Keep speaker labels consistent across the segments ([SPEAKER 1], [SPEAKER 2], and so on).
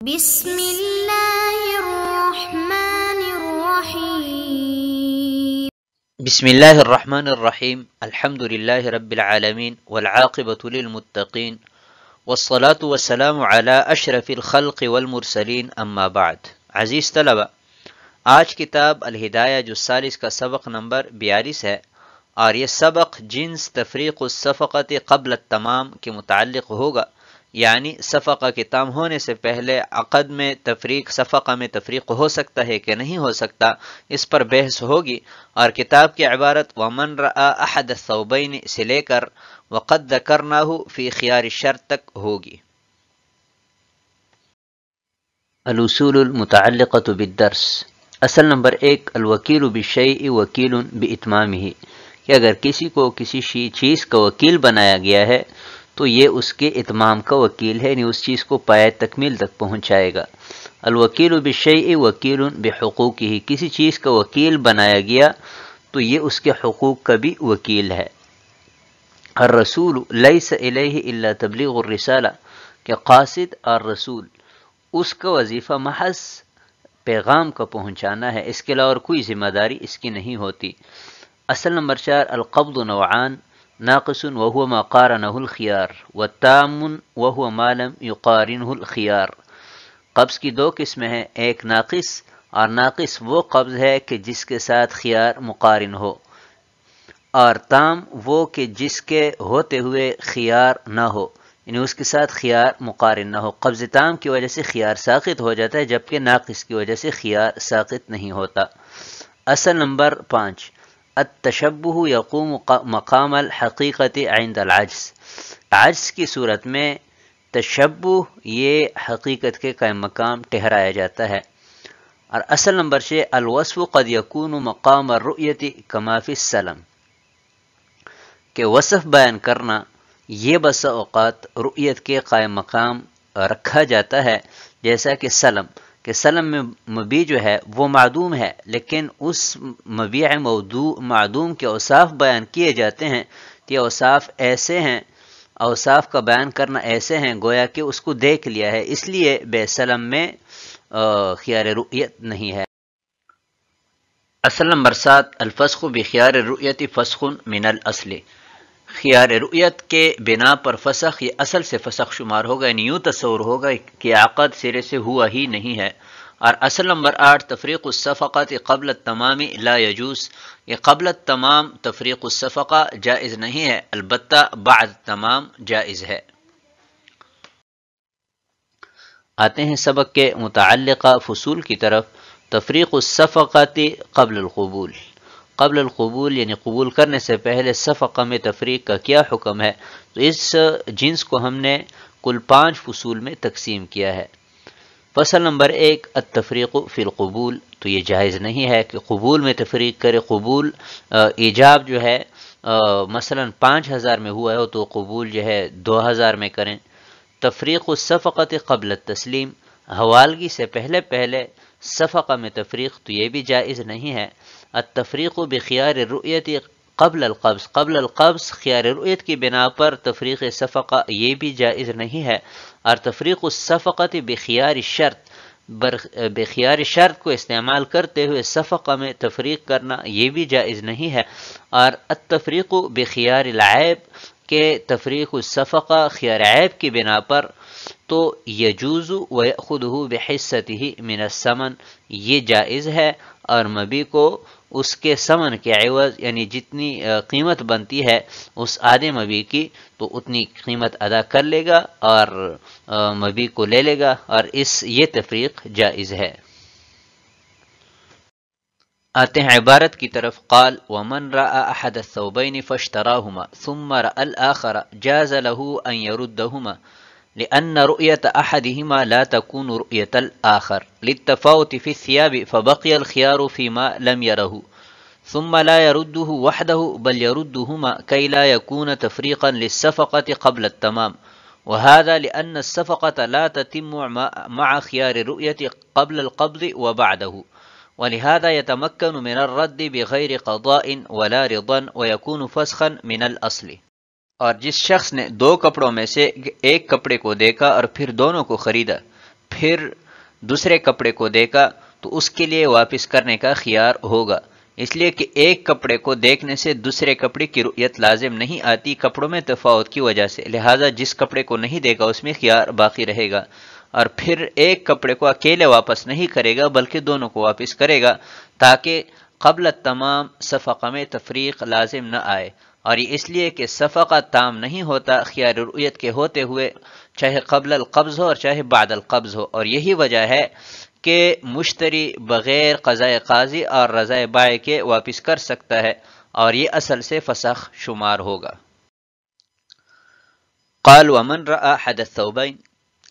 [SPEAKER 1] بسم اللہ الرحمن الرحیم
[SPEAKER 2] بسم اللہ الرحمن الرحیم الحمد للہ رب العالمین والعاقبۃ للمتقین والصلاة والسلام علی اشرف الخلق والمرسلین اما بعد۔ عزیز طلبہ، آج کتاب الہدایہ جو ثالث کا سبق نمبر 42 ہے، اور یہ سبق جنس تفریق الصفقۃ قبل التمام کے متعلق ہوگا، یعنی صفقہ کے تام ہونے سے پہلے عقد میں تفریق، صفقہ میں تفریق ہو سکتا ہے کہ نہیں ہو سکتا، اس پر بحث ہوگی۔ اور کتاب کی عبارت وَمَنْ رَأَى أَحَدَ الثَّوْبَيْنِ سے لے کر وَقَدْ ذَكَرْنَاهُ فِي خِيَارِ الشَّرْطِ تک ہوگی۔ الاصول المتعلقۃ بالدرس۔ اصل نمبر 1، الوکیل بالشیء وکیل باتمامہ، کہ اگر کسی کو کسی چیز کا وکیل بنایا گیا ہے تو یہ اس کے اتمام کا وکیل ہے، یعنی اس چیز کو پایۂ تکمیل تک پہنچائے گا۔ الوکیل بالشیء وکیل بحقوقہ، کسی چیز کا وکیل بنایا گیا تو یہ اس کے حقوق کا بھی وکیل ہے۔ الرسول لیس الیہ الا تبلیغ الرسالہ، کہ قاصد اور رسول اس کا وظیفہ محض پیغام کا پہنچانا ہے، اس کے علاوہ اور کوئی ذمہ داری اس کی نہیں ہوتی۔ اصل نمبر 4، القبض نوعان، ناقص وهو ما قارنه الخيار، والتام وهو ما لم يقارنه الخيار۔ قبض کی دو قسمیں ہیں، ایک ناقص، اور ناقص وہ قبض ہے کہ جس کے ساتھ خیار مقارن ہو، اور تام وہ کہ جس کے ہوتے ہوئے خیار نہ ہو، یعنی اس کے ساتھ خیار مقارن نہ ہو۔ قبض تام کی وجہ سے خیار ساقط ہو جاتا ہے، جبکہ ناقص کی وجہ سے خیار ساقط نہیں ہوتا۔ اصل نمبر 5، التشبہ یقوم مقام الحقیقت عند العجز، عجز کی صورت میں تشبہ یہ حقیقت کے قائم مقام ٹھہرایا جاتا ہے۔ اور اصل نمبر 6، الوصف قد یکون مقام الرؤیت کما فی السلم، کہ وصف بیان کرنا یہ بسا اوقات رؤیت کے قائم مقام رکھا جاتا ہے، جیسا کہ سلم، کہ سلم میں مبیع جو ہے وہ معدوم ہے، لیکن اس مبیع معدوم کے اوصاف بیان کیے جاتے ہیں کہ اوصاف ایسے ہیں، اوصاف کا بیان کرنا ایسے ہیں گویا کہ اس کو دیکھ لیا ہے، اس لیے بے سلم میں خیار رؤیت نہیں ہے۔ اصل نمبر 7، الفسخ بخیار الرؤیت فسخ من الاصل، خیار رؤیت کے بنا پر فسخ یہ اصل سے فسخ شمار ہوگا، یعنی یوں تصور ہوگا کہ عقد سرے سے ہوا ہی نہیں ہے۔ اور اصل نمبر 8، تفریق الصفقات قبل التمام لا یجوز، یہ قبل التمام تفریق الصفقہ جائز نہیں ہے، البتہ بعد تمام جائز ہے۔ آتے ہیں سبق کے متعلقہ فصول کی طرف۔ تفریق الصفقات قبل القبول، قبل القبول یعنی قبول کرنے سے پہلے صفقہ میں تفریق کا کیا حکم ہے؟ تو اس جنس کو ہم نے کل 5 فصول میں تقسیم کیا ہے۔ فصل نمبر 1، التفریق فی القبول، تو یہ جائز نہیں ہے کہ قبول میں تفریق کرے۔ قبول ایجاب جو ہے مثلا 5000 میں ہوا ہے تو قبول جو ہے 2000 میں کریں۔ تفریق الصفقۃ قبل التسلیم، حوالگی سے پہلے صفقہ میں تفریق، تو یہ بھی جائز نہیں ہے۔ التفریق بخیار الرؤیت قبل القبض، قبل القبض خیار رؤیت کی بنا پر تفریق صفقہ یہ بھی جائز نہیں ہے۔ اور تفریق الصفقۃ بخیار الشرط، بخیار شرط کو استعمال کرتے ہوئے صفقہ میں تفریق کرنا یہ بھی جائز نہیں ہے۔ اور التفریق بخیار العیب، کہ تفریق الصفقہ خیار عیب کی بنا پر، تو یجوز ویأخذہ بحصتہ من الثمن، یہ جائز ہے، اور مبیع کو اس کے ثمن کے عوض یعنی جتنی قیمت بنتی ہے اس آدھے مبیع کی تو اتنی قیمت ادا کر لے گا اور مبیع کو لے لے گا، اور یہ تفریق جائز ہے۔ آتے ہیں عبارت کی طرف۔ قال ومن رأى احد الثوبين فاشتراهما ثم رأى الآخر جاز له ان يردهما لأن رؤية أحدهما لا تكون رؤية الآخر للتفاوت في الثياب، فبقي الخيار فيما لم يره، ثم لا يرده وحده بل يردهما كي لا يكون تفريقا للصفقة قبل التمام، وهذا لأن الصفقة لا تتم مع خيار الرؤية قبل القبض وبعده، ولهذا يتمكن من الرد بغير قضاء ولا رضا ويكون فسخا من الأصل۔ اور جس شخص نے 2 کپڑوں میں سے ایک کپڑے کو دیکھا اور پھر دونوں کو خریدا، پھر دوسرے کپڑے کو دیکھا تو اس کے لیے واپس کرنے کا خیار ہوگا، اس لیے کہ ایک کپڑے کو دیکھنے سے دوسرے کپڑے کی رؤیت لازم نہیں آتی کپڑوں میں تفاوت کی وجہ سے، لہٰذا جس کپڑے کو نہیں دیکھا اس میں خیار باقی رہے گا، اور پھر ایک کپڑے کو اکیلے واپس نہیں کرے گا بلکہ دونوں کو واپس کرے گا تاکہ قبل تمام صفقہ میں تفریق لازم نہ آئے، اور یہ اس لیے کہ صفقہ تام نہیں ہوتا خیار رؤیت کے ہوتے ہوئے، چاہے قبل القبض ہو اور چاہے بعد القبض ہو، اور یہی وجہ ہے کہ مشتری بغیر قضاء قاضی اور رضا بائع کے واپس کر سکتا ہے، اور یہ اصل سے فسخ شمار ہوگا۔ قال ومن رأى احد الثوبین،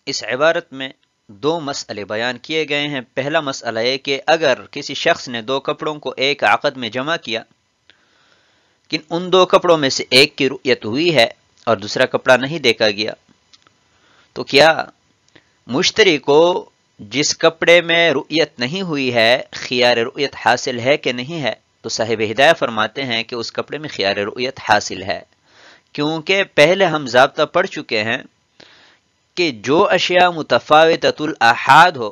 [SPEAKER 2] اس عبارت میں دو مسئلے بیان کیے گئے ہیں۔ پہلا مسئلہ ہے کہ اگر کسی شخص نے دو کپڑوں کو ایک عقد میں جمع کیا، لیکن ان دو کپڑوں میں سے ایک کی رؤیت ہوئی ہے اور دوسرا کپڑا نہیں دیکھا گیا، تو کیا مشتری کو جس کپڑے میں رؤیت نہیں ہوئی ہے خیار رؤیت حاصل ہے کہ نہیں ہے؟ تو صاحب ہدایہ فرماتے ہیں کہ اس کپڑے میں خیار رؤیت حاصل ہے، کیونکہ پہلے ہم ضابطہ پڑھ چکے ہیں کہ جو اشیاء متفاوتۃ الاحاد ہو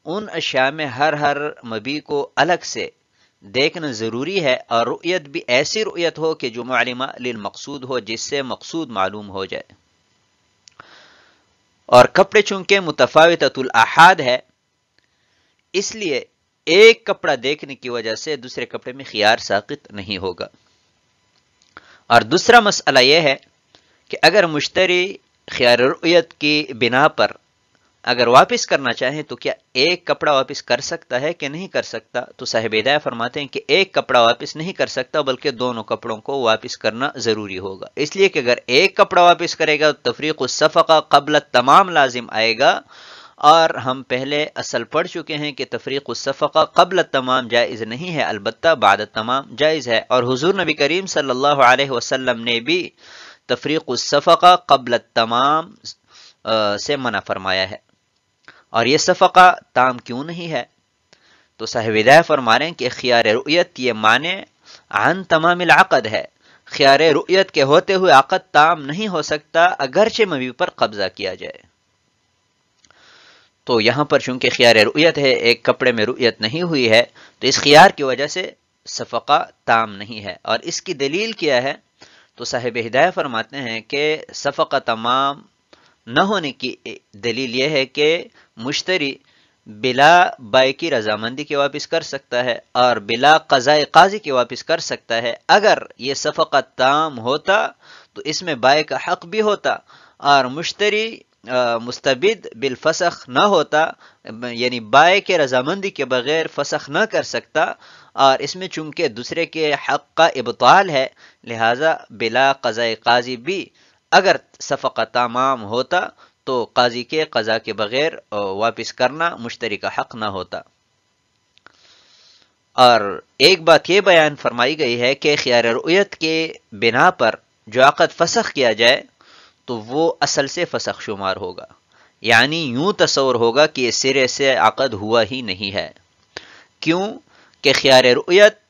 [SPEAKER 2] ان اشیاء میں ہر مبی کو الگ سے دیکھنا ضروری ہے، اور رؤیت بھی ایسی رؤیت ہو کہ جو معلومہ للمقصود ہو، جس سے مقصود معلوم ہو جائے، اور کپڑے چونکہ متفاوتۃ الاحاد ہے اس لیے ایک کپڑا دیکھنے کی وجہ سے دوسرے کپڑے میں خیار ساقط نہیں ہوگا۔ اور دوسرا مسئلہ یہ ہے کہ اگر مشتری خیار رؤیت کی بنا پر اگر واپس کرنا چاہیں تو کیا ایک کپڑا واپس کر سکتا ہے کہ نہیں کر سکتا؟ تو صاحب ہدایہ فرماتے ہیں کہ ایک کپڑا واپس نہیں کر سکتا بلکہ دونوں کپڑوں کو واپس کرنا ضروری ہوگا، اس لیے کہ اگر ایک کپڑا واپس کرے گا تو تفریق الصفقہ قبل تمام لازم آئے گا، اور ہم پہلے اصل پڑھ چکے ہیں کہ تفریق الصفقہ قبل تمام جائز نہیں ہے، البتہ بعد تمام جائز ہے، اور حضور نبی کریم صلی اللہ علیہ وسلم نے بھی تفریق الصفقہ قبل تمام سے منع فرمایا ہے، اور یہ صفقہ تام کیوں نہیں ہے؟ تو صاحب ہدایہ فرما رہے ہیں کہ خیار رؤیت یہ معنی عن تمام العقد ہے، خیار رؤیت کے ہوتے ہوئے عقد تام نہیں ہو سکتا اگرچہ مبی پر قبضہ کیا جائے۔ تو یہاں پر چونکہ خیار رؤیت ہے، ایک کپڑے میں رؤیت نہیں ہوئی ہے، تو اس خیار کی وجہ سے صفقہ تام نہیں ہے، اور اس کی دلیل کیا ہے؟ تو صاحب ہدایہ فرماتے ہیں کہ صفقہ تمام نہ ہونے کی دلیل یہ ہے کہ مشتری بلا بائع کی رضامندی کے واپس کر سکتا ہے اور بلا قضاء قاضی کے واپس کر سکتا ہے۔ اگر یہ صفقہ تام ہوتا تو اس میں بائع کا حق بھی ہوتا اور مشتری مستبد بالفسخ نہ ہوتا، یعنی بائع کے رضامندی کے بغیر فسخ نہ کر سکتا، اور اس میں چونکہ دوسرے کے حق کا ابطال ہے لہذا بلا قضاء قاضی بھی اگر صفقہ تمام ہوتا تو قاضی کے قضا کے بغیر واپس کرنا مشتری کا حق نہ ہوتا۔ اور ایک بات یہ بیان فرمائی گئی ہے کہ خیار رؤیت کے بنا پر جو عقد فسخ کیا جائے تو وہ اصل سے فسخ شمار ہوگا، یعنی یوں تصور ہوگا کہ یہ سرے سے عقد ہوا ہی نہیں ہے۔ کیوں کہ خیار رؤیت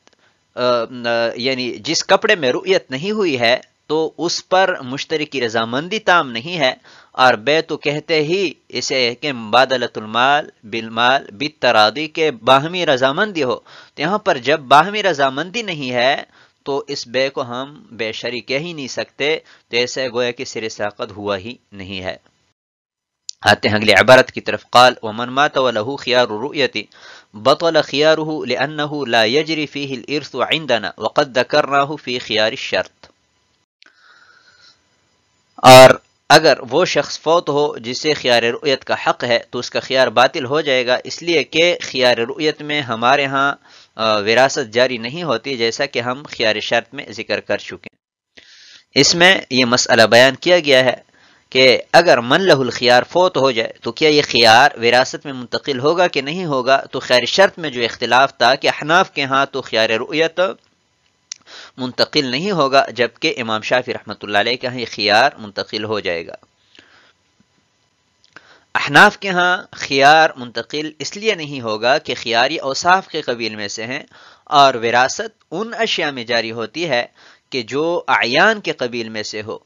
[SPEAKER 2] یعنی جس کپڑے میں رؤیت نہیں ہوئی ہے تو اس پر مشتری کی رضامندی تام نہیں ہے، اور بے تو کہتے ہی اسے کہ مبادلۃ المال بالمال بالتراضی کے باہمی رضامندی ہو، تو یہاں پر جب باہمی رضامندی نہیں ہے تو اس بے کو ہم بے شرعی کہہ ہی نہیں سکتے، تو ایسے گویا کہ سرے سے عقد ہوا ہی نہیں ہے۔ آتے ہیں اگلی عبارت کی طرف۔ قال ومن مات وله خيار الرؤية بطل خياره لأنه لا يجري فيه الإرث عندنا وقد ذكرناه في خيار الشرط۔ اور اگر وہ شخص فوت ہو جسے خیار رؤیت کا حق ہے تو اس کا خیار باطل ہو جائے گا، اس لیے کہ خیار رؤیت میں ہمارے ہاں وراثت جاری نہیں ہوتی، جیسا کہ ہم خیار شرط میں ذکر کر چکے ہیں۔ اس میں یہ مسئلہ بیان کیا گیا ہے کہ اگر من لہ الخیار فوت ہو جائے تو کیا یہ خیار وراثت میں منتقل ہوگا کہ نہیں ہوگا؟ تو خیار شرط میں جو اختلاف تھا کہ احناف کے ہاں تو خیار رؤیت منتقل نہیں ہوگا، جبکہ امام شافعی رحمۃ اللہ علیہ کے ہاں یہ خیار منتقل ہو جائے گا۔ احناف کے ہاں خیار منتقل اس لیے نہیں ہوگا کہ خیار یہ اوصاف کے قبیل میں سے ہیں، اور وراثت ان اشیاء میں جاری ہوتی ہے کہ جو اعیان کے قبیل میں سے ہو،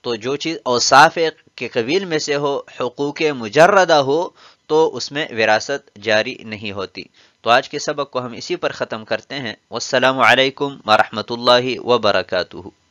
[SPEAKER 2] تو جو چیز اوصاف کے قبیل میں سے ہو، حقوق مجردہ ہو، تو اس میں وراثت جاری نہیں ہوتی۔ تو آج کے سبق کو ہم اسی پر ختم کرتے ہیں۔ والسلام علیکم ورحمۃ اللہ وبرکاتہ۔